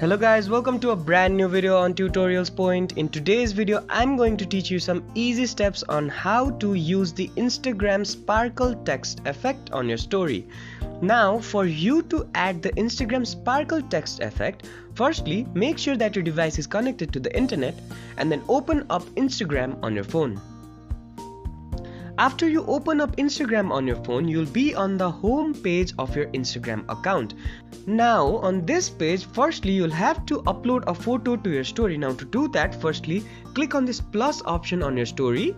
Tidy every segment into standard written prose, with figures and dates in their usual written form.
Hello guys, welcome to a brand new video on Tutorials Point. In today's video, I'm going to teach you some easy steps on how to use the Instagram sparkle text effect on your story. Now, for you to add the Instagram sparkle text effect, firstly, make sure that your device is connected to the internet and then open up Instagram on your phone. After you open up Instagram on your phone, you'll be on the home page of your Instagram account. Now on this page, firstly you'll have to upload a photo to your story. Now to do that, firstly click on this plus option on your story.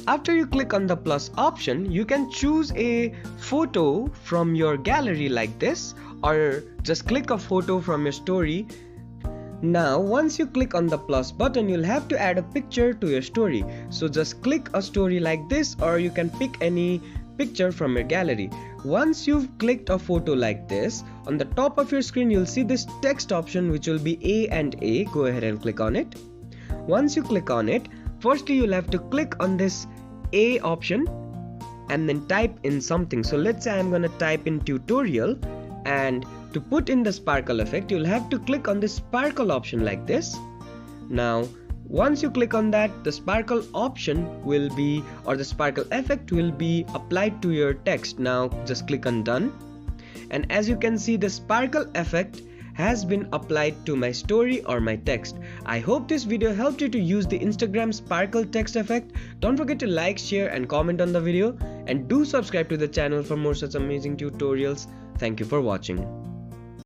After you click on the plus option, you can choose a photo from your gallery like this, or just click a photo from your story. Now once you click on the plus button, you'll have to add a picture to your story. So just click a story like this, or you can pick any picture from your gallery. Once you've clicked a photo like this, on the top of your screen you'll see this text option which will be A and A. Go ahead and click on it. Once you click on it, firstly you'll have to click on this A option and then type in something. So let's say I'm gonna type in tutorial, and to put in the sparkle effect you'll have to click on the sparkle option like this. Now once you click on that, the sparkle option will be, or the sparkle effect will be applied to your text. Now just click on done, and as you can see, the sparkle effect has been applied to my story or my text. I hope this video helped you to use the Instagram sparkle text effect. Don't forget to like, share and comment on the video, and do subscribe to the channel for more such amazing tutorials. Thank you for watching.